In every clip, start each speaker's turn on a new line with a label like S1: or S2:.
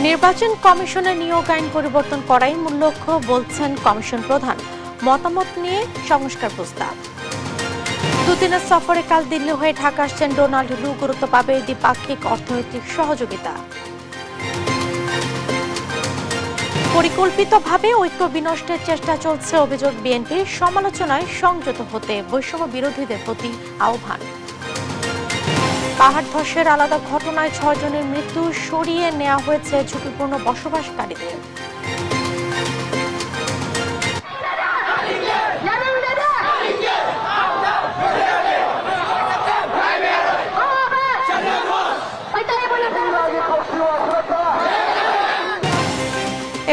S1: নির্বাচন কমিশনের নিয়োগ আইন পরিবর্তন করাই মূল লক্ষ্য বলছেন কমিশন প্রধান। মতামত নিয়ে সংস্কার প্রস্তাব। দুদিনের সফরে কাল দিল্লি হয়ে ঢাকা আসছেন ডোনাল্ড লু। গুরুত্ব পাবে দ্বিপাক্ষিক অর্থনৈতিক সহযোগিতা। পরিকল্পিতভাবে ঐক্য বিনষ্টের চেষ্টা চলছে অভিযোগ বিএনপির। সমালোচনায় সংযত হতে বৈষম্য বিরোধীদের প্রতি আহ্বান। পাহাড় ধসের আলাদা ঘটনায় 6 জনের মৃত্যু, সরিয়ে নেওয়া হয়েছে ঝুঁকিপূর্ণ বসবাসকারীদের।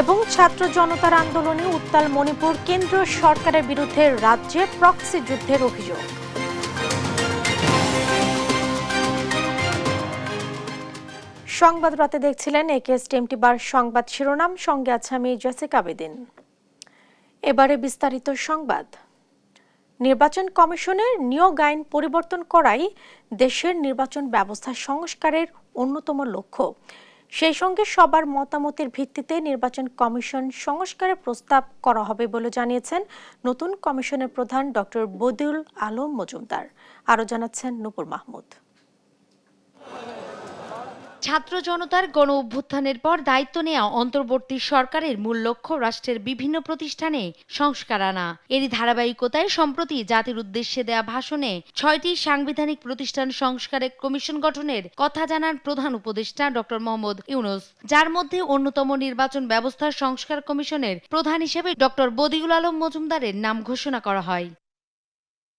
S1: এবং ছাত্র জনতার আন্দোলনে উত্তাল মণিপুর। কেন্দ্রীয় সরকারের বিরুদ্ধে রাজ্যে প্রক্সি যুদ্ধের অভিযোগ। সংবাদ রাতে দেখছিলেন একেএস টিএমটিবার সংবাদ শিরোনাম। সঙ্গে আছে আমি জেসিকা বেদিন। এবারে বিস্তারিত সংবাদ। নির্বাচন কমিশনের নিয়োগ আইন পরিবর্তন করাই দেশের নির্বাচন ব্যবস্থা সংস্কারের অন্যতম লক্ষ্য। সেই সঙ্গে সবার মতামতের ভিত্তিতে নির্বাচন কমিশন সংস্কারের প্রস্তাব করা হবে বলে জানিয়েছেন নতুন কমিশনের প্রধান ডক্টর বদিউল আলম মজুমদার। আরও জানাচ্ছেন নূপুর মাহমুদ।
S2: ছাত্র জনতার গণ অভ্যুত্থানের পর দায়িত্ব নেওয়া অন্তর্বর্তী সরকারের মূল লক্ষ্য রাষ্ট্রের বিভিন্ন প্রতিষ্ঠানে সংস্কার আনা। এরই ধারাবাহিকতায় সম্প্রতি জাতির উদ্দেশ্যে দেয়া ভাষণে 6টি সাংবিধানিক প্রতিষ্ঠান সংস্কারের কমিশন গঠনের কথা জানান প্রধান উপদেষ্টা ডক্টর মোহাম্মদ ইউনূস, যার মধ্যে অন্যতম নির্বাচন ব্যবস্থা সংস্কার কমিশনের প্রধান হিসেবে ডক্টর বদিউল আলম মজুমদারের নাম ঘোষণা করা হয়।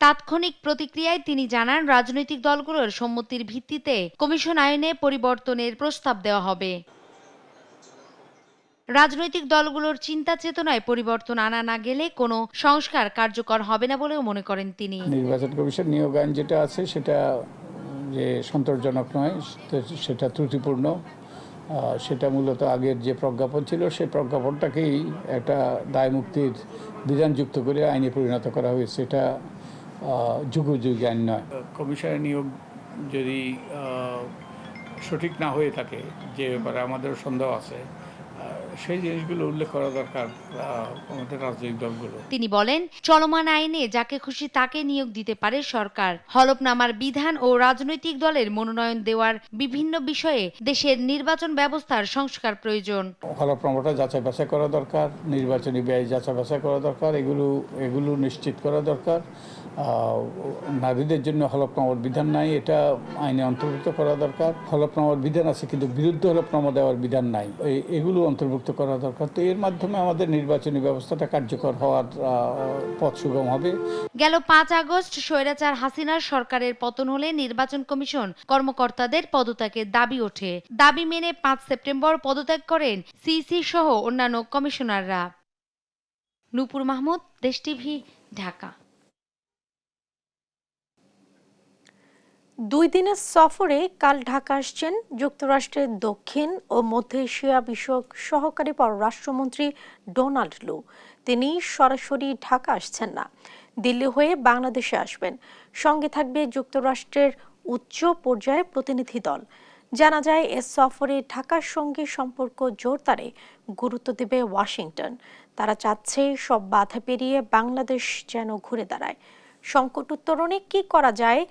S2: তাৎক্ষণিক প্রতিক্রিয়ায় তিনি জানান, রাজনৈতিক দলগুলোর সম্মতির ভিত্তিতে কমিশন আইনে পরিবর্তনের প্রস্তাব দেওয়া হবে। রাজনৈতিক দলগুলোর চিন্তা চেতনায় পরিবর্তন আনা না গেলে কোনো সংস্কার কার্যকর হবে না বলেও মনে করেন তিনি।
S3: নির্বাচন কমিশন নিয়োগ আইন যেটা আছে সেটা যে সন্তোষজনক নয়, সেটা ত্রুটিপূর্ণ। সেটা মূলত আগের যে প্রজ্ঞাপন ছিল সেই প্রজ্ঞাপনটাকেই একটা দায় মুক্তির বিধান যুক্ত করে আইনে পরিণত করা হয়েছে। এটা যুগোপযোগী আইন নয়। কমিশনের নিয়োগ যদি সঠিক না হয়ে থাকে, যে ব্যাপারে আমাদের সন্দেহ আছে, সেই জিনিসগুলো উল্লেখ করা দরকার আমাদের রাজনৈতিক দলগুলো।
S2: তিনি বলেন, চলমান আইনে যাকে খুশি তাকে নিয়োগ দিতে পারে সরকার। হলফনামার বিধান ও রাজনৈতিক দলের মনোনয়ন দেওয়ার বিভিন্ন বিষয়ে দেশের নির্বাচন ব্যবস্থার সংস্কার প্রয়োজন।
S3: হলফনামাটা যাচাই বাছাই করা দরকার, নির্বাচনী ব্যয় যাচাই বাছাই করা দরকার, এগুলো নিশ্চিত করা দরকার। নারীদের জন্য হলফনামার বিধান নাই, এটা আইনে অন্তর্ভুক্ত করা দরকার। হলফনামার বিধান আছে কিন্তু বিরুদ্ধ হলফনামা দেওয়ার বিধান নাই, এগুলো অন্তর্ভুক্ত করা দরকার। তো এর মাধ্যমে আমাদের নির্বাচনী ব্যবস্থাটা কার্যকর হওয়ার পথ সুগম হবে।
S2: গেল 5 আগস্ট স্বৈরাচার হাসিনার সরকারের পতন হলে নির্বাচন কমিশন কর্মকর্তাদের পদত্যাগের দাবি ওঠে। দাবি মেনে 5 সেপ্টেম্বর পদত্যাগ করেন সিইসি সহ অন্যান্য কমিশনাররা। নূপুর মাহমুদ, দেশ টিভি, ঢাকা।
S1: 2 দিনের সফরে কাল ঢাকা আসছেন যুক্তরাষ্ট্রের দক্ষিণ ও মধ্য এশিয়া বিষয়ক সহকারী পররাষ্ট্রমন্ত্রী ডোনাল্ড লু। তিনি সরাসরি ঢাকা আসছেন না, দিল্লি হয়ে বাংলাদেশে আসবেন। সঙ্গে থাকবে যুক্তরাষ্ট্রের উচ্চ পর্যায়ের প্রতিনিধি দল। জানা যায়, এ সফরে ঢাকার সঙ্গে সম্পর্ক জোরদারে গুরুত্ব দেবে ওয়াশিংটন। তারা চাচ্ছে সব বাধা পেরিয়ে বাংলাদেশ যেন ঘুরে দাঁড়ায়। সংকট উত্তরণে কি করা যায়,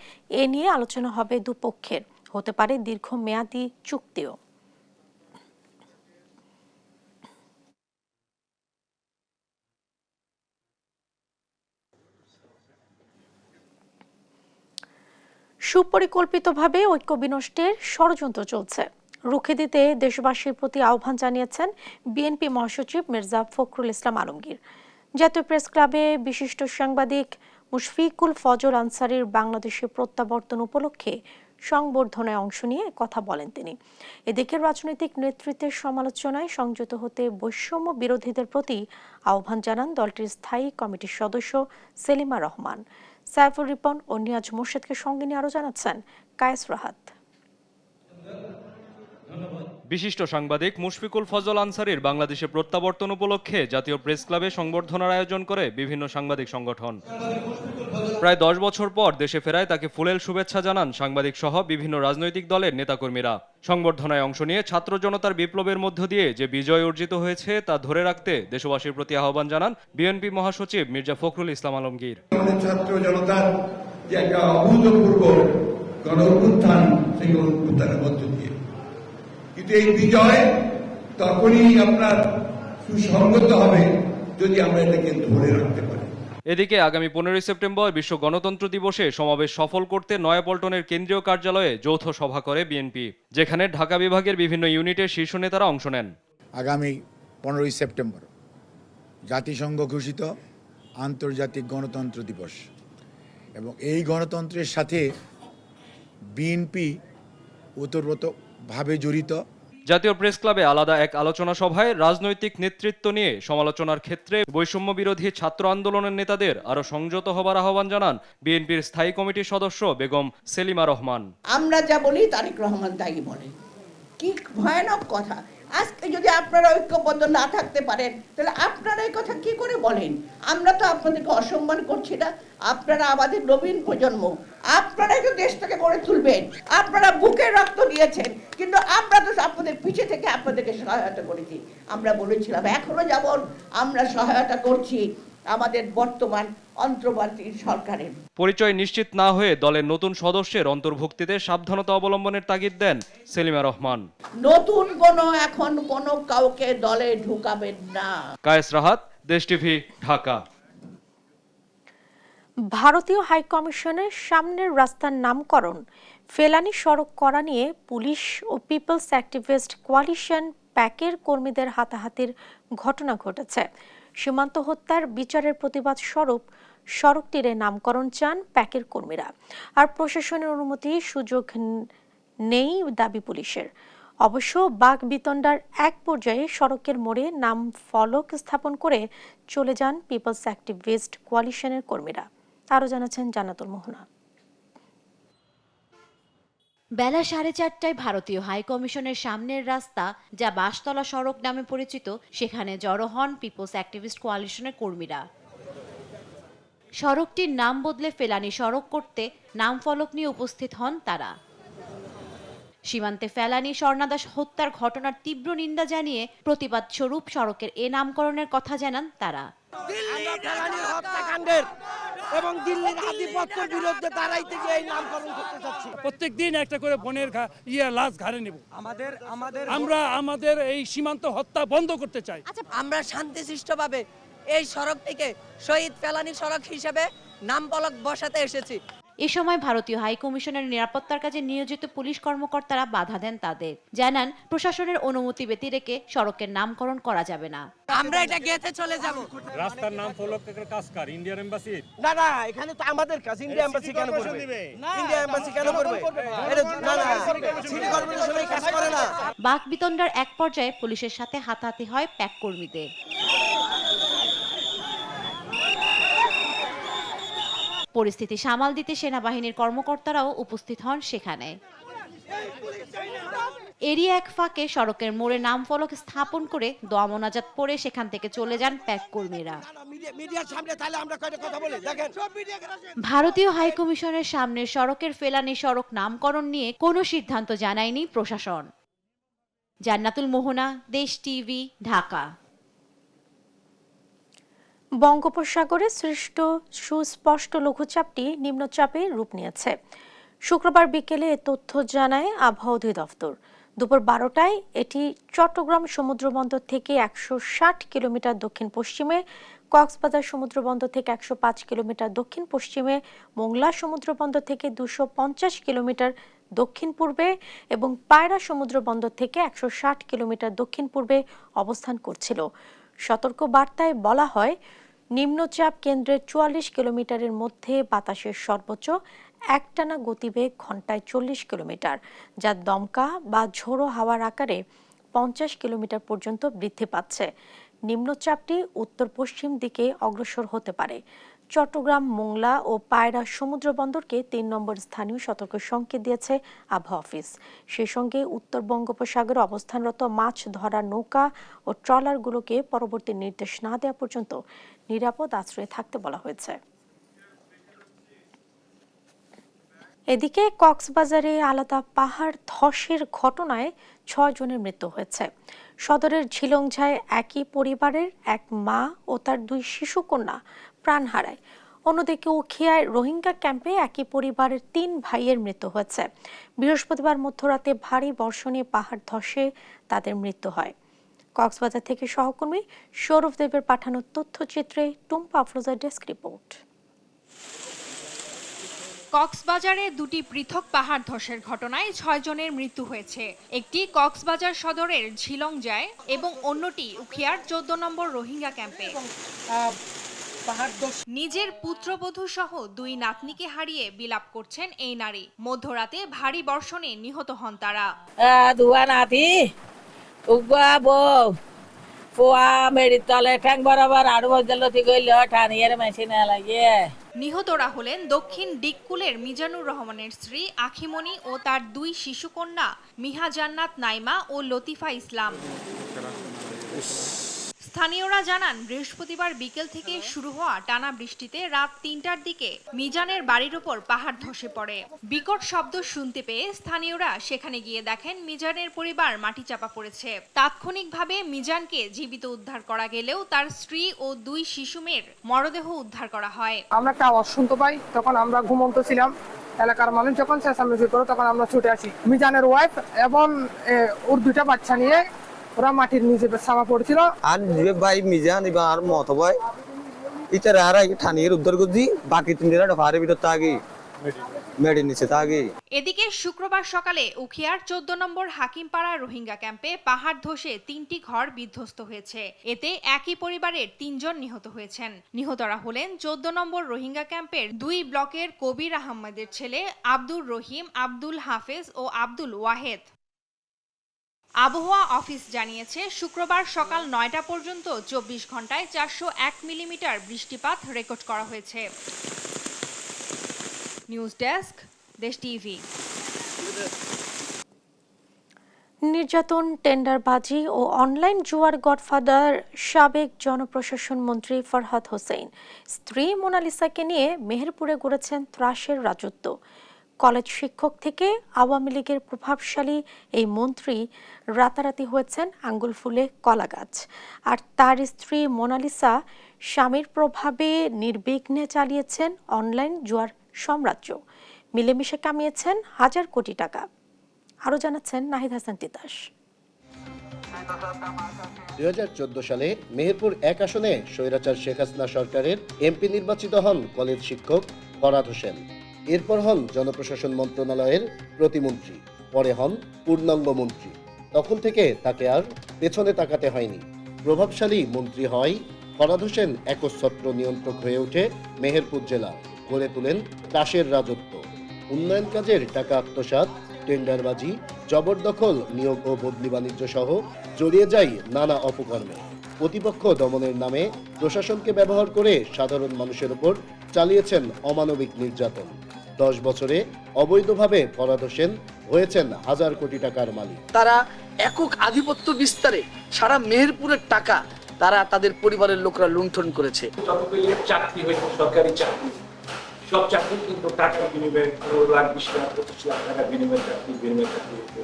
S1: এ নিয়ে আলোচনা হবে দুপক্ষের। হতে পারে দীর্ঘমেয়াদী চুক্তিও। সুপরিকল্পিতভাবে ঐক্য বিনষ্টের ষড়যন্ত্র চলছে, রুখে দিতে দেশবাসীর প্রতি আহ্বান জানিয়েছেন বিএনপি মহাসচিব মির্জা ফখরুল ইসলাম আলমগীর। জাতীয় প্রেস ক্লাবে বিশিষ্ট সাংবাদিক মুশফিকুল ফজল আনসারীর বাংলাদেশে প্রত্যাবর্তন উপলক্ষে সংবর্ধনায় অংশ নিয়ে কথা বলেন তিনি। এদিকে রাজনৈতিক নেতৃত্বের সমালোচনায় সংযত হতে বৈষম্য বিরোধীদের প্রতি আহ্বান জানান দলটির স্থায়ী কমিটির সদস্য সেলিমা রহমান। সাইফুর রিপন ও নিয়াজ মোর্শেদকে সঙ্গে নিয়ে আরও জানাচ্ছেন কায়েস রাহাত।
S4: বিশিষ্ট সাংবাদিক মুশফিকুল ফজল আনসারীর বাংলাদেশে প্রত্যাবর্তন উপলক্ষে জাতীয় প্রেস ক্লাবে সংবর্ধনার আয়োজন করে বিভিন্ন সাংবাদিক সংগঠন। প্রায় 10 বছর পর দেশে ফেরায় তাকে ফুলেল শুভেচ্ছা জানান সাংবাদিক সহ বিভিন্ন রাজনৈতিক দলের নেতাকর্মীরা। সংবর্ধনায় অংশ নিয়ে ছাত্র জনতার বিপ্লবের মধ্য দিয়ে যে বিজয় অর্জিত হয়েছে তা ধরে রাখতে দেশবাসীর প্রতি আহ্বান জানান বিএনপি মহাসচিব মির্জা ফখরুল ইসলাম আলমগীর।
S5: ছাত্র জনতার যে একটা অভূতপূর্ব গণ অভ্যুত্থান, সেই গণ অভ্যুত্থানের মধ্য দিয়ে কিন্তু এই বিজয় তখনই আপনার সুসংগত হবে যদি আমরা এটাকে ধরে রাখতে পারি।
S4: এদিকে আগামী 15 সেপ্টেম্বর বিশ্ব গণতন্ত্র দিবসে সমাবেশ সফল করতে নয়াপল্টনের কেন্দ্রীয় কার্যালয়ে যৌথ সভা করে বিএনপি, যেখানে ঢাকা বিভাগের বিভিন্ন ইউনিটের শীর্ষ নেতারা অংশ নেন।
S6: আগামী 15 সেপ্টেম্বর জাতিসংঘ ঘোষিত আন্তর্জাতিক গণতন্ত্র দিবস এবং এই গণতন্ত্রের সাথে বিএনপি ওতপ্রোতভাবে জড়িত।
S4: জাতীয় প্রেস ক্লাবে আলাদা এক আলোচনা সভায় রাজনৈতিক নেতৃত্ব নিয়ে সমালোচনার ক্ষেত্রে বৈষম্য বিরোধী ছাত্র আন্দোলনের নেতাদের আরো সংযত হবার আহ্বান জানান বিএনপির স্থায়ী কমিটির সদস্য বেগম সেলিমা রহমান।
S7: আমরা যা বলি তারেক রহমান তাই বলে, কি ভয়ানক কথা। আজকে যদি আপনারা ঐক্যবদ্ধ না থাকতে পারেন তাহলে আপনারা এই কথা কি করে বলেন? আমরা তো আপনাদেরকে অসম্মান করছি না, আপনারা আমাদের নবীন প্রজন্ম, আপনারাই তো দেশটাকে গড়ে তুলবেন, আপনারা বুকে রক্ত দিয়েছেন, কিন্তু আমরা তো আপনাদের পিছে থেকে আপনাদেরকে সহায়তা করেছি। আমরা বলেছিলাম এখনো যেমন আমরা সহায়তা করছি আমাদের বর্তমান অন্তর্বর্তী সরকারের।
S4: পরিচয় নিশ্চিত না হয়ে দলের নতুন সদস্যের অন্তর্ভুক্তিতে সাবধানতা অবলম্বনের তাগিদ দেন সেলিমা রহমান।
S7: নতুন এখন কাউকে দলে ঢুকাবেন না।
S4: কায়েস রাহাত, দেশ টিভি, ঢাকা।
S1: ভারতীয় হাইকমিশনের সামনের রাস্তার নামকরণ ফেলানি সড়ক করা নিয়ে পুলিশ ও পিপলস অ্যাক্টিভিস্ট কোয়ালিশন প্যাকের কর্মীদের হাতাহাতির ঘটনা ঘটেছে। সীমান্ত হত্যার বিচারের প্রতিবাদ স্বরূপ সড়কটির নামকরণ চান প্যাকের কর্মীরা, আর প্রশাসনের অনুমতি সুযোগ নেই দাবি পুলিশের। অবশ্য বাকবিতণ্ডার এক পর্যায়ে সড়কের মোড়ে নাম ফলক স্থাপন করে চলে যান পিপলস অ্যাক্টিভিস্ট কোয়ালিশনের কর্মীরা। আরও জানাচ্ছেন জান্নাতুল মোহনা।
S8: বেলা 4:30টায় ভারতীয় হাইকমিশনের সামনের রাস্তা, যা বাঁশতলা সড়ক নামে পরিচিত, সেখানে জড়ো হন পিপলস অ্যাক্টিভিস্ট কোয়ালিশনের কর্মীরা। সড়কটির নাম বদলে ফেলানি সড়ক করতে নাম ফলক নিয়ে উপস্থিত হন তারা। সীমান্তে ফেলানি স্বর্ণাদাস হত্যার ঘটনার তীব্র নিন্দা জানিয়ে প্রতিবাদ স্বরূপ সড়কের এ নামকরণের কথা জানান তারা।
S9: এবং দিল্লির আধিপত্যের বিরুদ্ধে দাঁড়াইতে গিয়ে এই নামকরণ করতে যাচ্ছি। প্রত্যেকদিন একটা করে বোনের লাশ ঘাড়ে নেব। আমরা আমাদের এই সীমান্ত হত্যা বন্ধ করতে চাই।
S10: আমরা শান্তিশিষ্টভাবে এই সড়কটিকে শহীদ ফেলানি সড়ক হিসেবে নাম ফলক বসাতে এসেছি।
S8: এ সময় ভারতীয় হাইকমিশনের নিরাপত্তার কাজে নিয়োজিত পুলিশ কর্মকর্তারা বাধা দেন তাদের, জানান প্রশাসনের অনুমতি ব্যতি রেখে সড়কের নামকরণ করা যাবে না।
S10: আমরা এটা গেতে চলে যাব।
S9: রাস্তার নাম ফলকের কাজ কার ইন্ডিয়ান এমবাসি? না, এখানে তো আমাদের কাজ। ইন্ডিয়া এমবাসি কেন করবে? ইন্ডিয়া এমবাসি কেন করবে? এটা না, সিটি কর্পোরেশন এই কাজ করে না।
S8: বাকবিতণ্ডার এক পর্যায়ে পুলিশের সাথে হাতাহাতি হয় প্যাক কর্মীদের। পরিস্থিতি সামাল দিতে সেনাবাহিনীর কর্মকর্তারাও উপস্থিত হন সেখানে। এরই এক ফাঁকে সড়কের মোড়ে নাম ফলক স্থাপন করে দোয়া মোনাজাত পড়ে সেখান থেকে চলে যান প্যাক কর্মীরা। ভারতীয় হাইকমিশনের সামনের সড়কের ফেলানি সড়ক নামকরণ নিয়ে কোনো সিদ্ধান্ত জানায়নি প্রশাসন। জান্নাতুল মোহনা, দেশ টিভি, ঢাকা।
S1: বঙ্গোপসাগরে সৃষ্ট সুস্পষ্ট লঘুচাপটি নিম্নচাপে রূপ নিয়েছে। শুক্রবার বিকেলে এ তথ্য জানায় আবহাওয়া অধিদপ্তর। দুপুর 12টায় এটি চট্টগ্রাম সমুদ্রবন্দর থেকে 160 কিলোমিটার দক্ষিণ পশ্চিমে, কক্সবাজার সমুদ্রবন্দর থেকে 105 কিলোমিটার দক্ষিণ পশ্চিমে, মোংলা সমুদ্রবন্দর থেকে 250 কিলোমিটার দক্ষিণ পূর্বে এবং পায়রা সমুদ্রবন্দর থেকে 160 কিলোমিটার দক্ষিণ পূর্বে অবস্থান করছিল। সতর্ক বার্তায় বলা হয়, নিম্নচাপ কেন্দ্রের 44 কিলোমিটারের মধ্যে বাতাসের সর্বোচ্চ একটানা গতিবেগ ঘন্টায় 40 কিলোমিটার, যা দমকা বা ঝোড়ো হাওয়ার আকারে 50 কিলোমিটার পর্যন্ত বৃদ্ধি পাচ্ছে। নিম্নচাপটি উত্তর পশ্চিম দিকে অগ্রসর হতে পারে। চট্টগ্রাম, মোংলা ও পায়রা সমুদ্র বন্দরকে ৩ নম্বর স্থানীয় সতর্ক সংকেত দিয়েছে আবহাওয়া অফিস। সেই সঙ্গে উত্তর বঙ্গোপসাগরে অবস্থানরত মাছ ধরার নৌকা ও ট্রলারগুলোকে পরবর্তী নির্দেশ না দেওয়া পর্যন্ত নিরাপদ আশ্রয়ে থাকতে বলা হয়েছে। এদিকে কক্সবাজারে আলাদা পাহাড় ধসের ঘটনায় ৬ জনের মৃত্যু হয়েছে। সদরের ঝিলংঝায় একই পরিবারের এক মা ও তার ২ শিশুকন্যা প্রাণ হারায়। অন্যদিকে উখিয়ায় রোহিঙ্গা ক্যাম্পে একই পরিবারের ৩ ভাইয়ের মৃত্যু হয়েছে। বৃহস্পতিবার মধ্যরাতে ভারী বর্ষণে পাহাড় ধসে তাদের মৃত্যু হয়। কক্সবাজার থেকে সহকর্মী সৌরভ দেবের পাঠানো তথ্যচিত্রে টুম্পা আফরোজার ডেস্ক রিপোর্ট।
S11: কক্সবাজারে দুটি পৃথক পাহাড় ধসের ঘটনায় ৬ জনের মৃত্যু হয়েছে। একটি কক্সবাজার সদরের ঝিলংজায় এবং অন্যটি উখিয়ার ১৪ নম্বর রোহিঙ্গা ক্যাম্পে। নিজের পুত্রবধূ সহ ২ নাতনিকে হারিয়ে বিলাপ করছেন এই নারী। মধ্যরাতে ভারী বর্ষণে নিহত হন তারা। নিহতরা হলেন দক্ষিণ ডিককুলের মিজানুর রহমানের স্ত্রী আখিমণি ও তার ২ শিশুকন্যা মিহা জান্নাত নাইমা ও লতিফা ইসলাম। স্থানীয়রা জানান, বৃহস্পতিবার বিকেল থেকে শুরু হওয়া টানা বৃষ্টিতে রাত ৩টার দিকে মিজানের বাড়ির উপর পাহাড় ধসে পড়ে। বিকট শব্দ শুনতে পেয়ে স্থানীয়রা সেখানে গিয়ে দেখেন মিজানের পরিবার মাটি চাপা পড়েছে। তাৎক্ষণিকভাবে মিজানকে জীবিত উদ্ধার করা গেলেও তার স্ত্রী ও ২ শিশু মেয়ের মরদেহ উদ্ধার করা হয়।
S12: আমরা একটা আওয়াজ শুনতে পাই, তখন আমরা ঘুমন্ত ছিলাম। এলাকার মানুষ যখন চেঁচামেচি করে তখন আমরা ছুটে আসি। মিজানের ওয়াইফ এবং ওর 2টা বাচ্চা নিয়ে ওরা মাটির নিচে চাপা পড়ছিল।
S13: আর ভাই মিজান এবার আর মত ভাই ইতারে আর ঠানির উদ্ধার করছি, বাকি 3 ফারে ভিতর থাকি মেডির নিচে থাকি।
S11: এদিকে শুক্রবার সকালে উখিয়ার ১৪ নম্বর হাকিমপাড়া রোহিঙ্গা ক্যাম্পে পাহাড় ধসে ৩টি ঘর বিধ্বস্ত হয়েছে। এতে একই পরিবারের ৩ জন নিহত হয়েছেন। নিহতরা হলেন ১৪ নম্বর রোহিঙ্গা ক্যাম্পের ২ ব্লকের কবির আহমেদের ছেলে আব্দুর রহিম, আব্দুল হাফেজ ও আব্দুল ওয়াহেদ। আবহাওয়া অফিস জানিয়েছে, শুক্রবার সকাল ৯টা পর্যন্ত ২৪ ঘন্টায় ৪০১ মিলিমিটার বৃষ্টিপাত রেকর্ড করা হয়েছে। নিউজ ডেস্ক, দেশ টিভি।
S1: নির্যাতন, টেন্ডারবাজি ও অনলাইন জুয়ার গডফাদার সাবেক জনপ্রশাসন মন্ত্রী ফরহাদ হোসেন স্ত্রী মোনালিসাকে নিয়ে মেহেরপুরে গড়েছেন ত্রাসের রাজত্ব। কলেজ শিক্ষক থেকে আওয়ামী লীগের প্রভাবশালী এই মন্ত্রী রাতারাতি হয়েছেন আঙ্গুল ফুলে কলা গাছ। আর তার স্ত্রী মোনালিসা স্বামীর প্রভাবে নির্বিঘ্নে চালিয়েছেন অনলাইন জুয়ার সাম্রাজ্য। মিলেমিশে কামিয়েছেন হাজার কোটি টাকা। আরও জানাচ্ছেন নাহিদ হাসান তিতাস।
S14: ২০১৪ সালে মেহেরপুর ১ আসনে স্বৈরাচার শেখ হাসিনা সরকারের এমপি নির্বাচিত হন কলেজ শিক্ষক ফরহাদ হোসেন। এরপর হন জনপ্রশাসন মন্ত্রণালয়ের প্রতিমন্ত্রী, পরে হন পূর্ণাঙ্গ মন্ত্রী। তখন থেকে তাকে আর পেছনে তাকাতে হয়নি। প্রভাবশালী মন্ত্রী হয় ফরহাদ হোসেন একচ্ছত্র নিয়ন্ত্রক হয়ে ওঠে মেহেরপুর জেলা, গড়ে তোলেন ত্রাসের রাজত্ব। উন্নয়ন কাজের টাকা আত্মসাৎ, টেন্ডারবাজি, জবরদখল, নিয়োগ ও বদলি বাণিজ্য সহ জড়িয়ে যায় নানা অপকর্মে। প্রতিপক্ষ দমনের নামে প্রশাসনকে ব্যবহার করে সাধারণ মানুষের উপর চালিয়েছেন অমানবিক নির্যাতন। 10 বছরে অবৈধভাবে ফরহাদ হোসেন হয়েছেন হাজার কোটি টাকার মালিক।
S15: তারা একক আধিপত্য বিস্তারে সারা মেহেরপুরের টাকা তারা তাদের পরিবারের লোকরা লুণ্ঠন করেছে।
S16: চাকরি হয়েছে সরকারি চাকরি, সব চাকরি কিন্তু টাকার বিনিময়ে 15 লাখ 20 লাখ 25 লাখ টাকা বিনিময়ে চাকরি হয়েছে।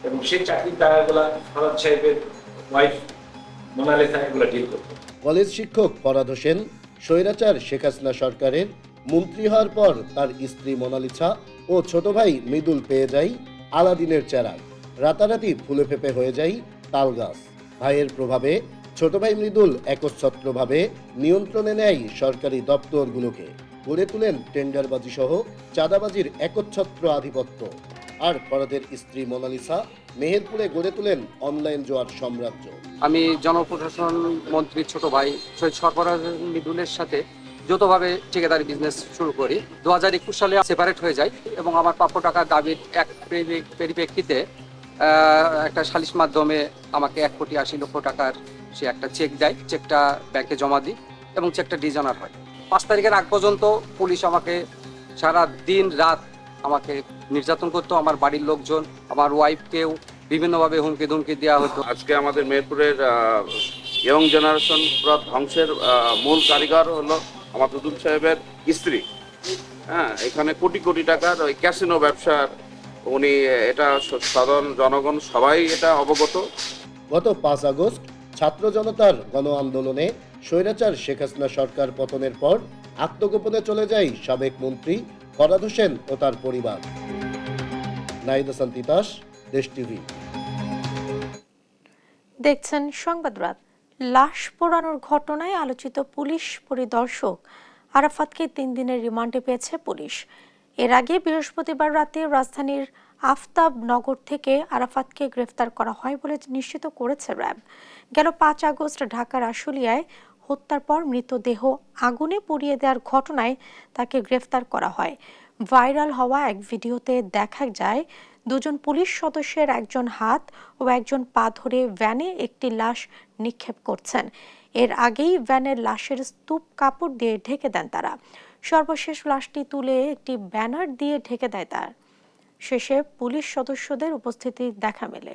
S16: এবং সেই চাকরির টাকাগুলা ফরহাদ সাহেবের ওয়াইফ মোনালিসা এগুলো ডিল করতো।
S14: কলেজ শিক্ষক ফরহাদ হোসেন স্বৈরাচার শেখ হাসিনা সরকারের মন্ত্রী হওয়ার পর তার স্ত্রী মোনালিসা ও ছোট ভাই মৃদুল পেয়ে যায় আলাদিনের চেরাগ। রাতারাতি ফুলে ফেপে হয়ে যায় তাল গাছ। ভাইয়ের প্রভাবে ছোট ভাই মৃদুল একচ্ছত্রভাবে নিয়ন্ত্রণে নেয় সরকারি দপ্তরগুলোকে, গড়ে তোলেন টেন্ডারবাজি সহ চাঁদাবাজির একচ্ছত্র আধিপত্য। আর ফরহাদের স্ত্রী মোনালিসা মেহেরপুরে গড়ে তোলেন অনলাইন জুয়ার সাম্রাজ্য।
S12: আমি জনপ্রশাসন মন্ত্রীর ছোট ভাই শহীদ সরফরাজ মৃদুলের সাথে যৌথভাবে ঠিকাদারি বিজনেস শুরু করি। 2021 সালে সেপারেট হয়ে যায় এবং আমার প্রাপ্য টাকার দাবির এক পরিপ্রেক্ষিতে একটা সালিশ মাধ্যমে আমাকে 1,80,00,000 টাকার সে একটা চেক দেয়। চেকটা ব্যাংকে জমা দিই এবং চেকটা ডিজনার হয়। 5 তারিখের আগ পর্যন্ত পুলিশ আমাকে সারা দিন রাত আমাকে নির্যাতন করতো, আমার বাড়ির লোকজন, আমার ওয়াইফকেও বিভিন্নভাবে হুমকি ধুমকি দেওয়া হতো।
S17: আজকে আমাদের মেহেরপুরের ইয়ং জেনারেশন পুরো ধ্বংসের মূল কারিগর হলো আমার দুদুল সাহেবের স্ত্রী। হ্যাঁ, এখানে কোটি কোটি টাকার ওই ক্যাসিনো ব্যবসার উনি, এটা সাধারণ জনগণ সবাই এটা অবগত।
S14: গত 5 আগস্ট ছাত্র জনতার গণ আন্দোলনে স্বৈরাচার শেখ হাসিনা সরকার পতনের পর আত্মগোপনে চলে যায় সাবেক মন্ত্রী ফরহাদ হোসেন ও তার পরিবার। নাহিদ হাসান তিতাস, দেশ টিভি।
S1: দেখছেন সংবাদ রাত। লাশ পোড়ানোর ঘটনায় আলোচিত পুলিশ পরিদর্শক আরাফাতকে 3 দিনের রিমান্ডে পেয়েছে পুলিশ। এর আগে বৃহস্পতিবার রাতে রাজধানীর আফতাবনগর থেকে আরাফাতকে গ্রেফতার করা হয় বলে নিশ্চিত করেছে র্যাব। গেল 5 আগস্ট ঢাকার আশুলিয়ায় হত্যার পর মৃতদেহ আগুনে পুড়িয়ে দেওয়ার ঘটনায় তাকে গ্রেফতার করা হয়। ভাইরাল হওয়া এক ভিডিওতে দেখা যায় 2 জন পুলিশ সদস্যের একজন হাত ও একজন পা ধরে ভ্যানে একটি লাশ নিক্ষেপ করছেন। এর আগেই ভ্যানের লাশের স্তূপ কাপড় দিয়ে ঢেকে দেন তারা। সর্বশেষ লাশটি তুলে একটি ব্যানার দিয়ে ঢেকে দেয় তার। শেষে পুলিশ সদস্যদের উপস্থিতি দেখা মেলে।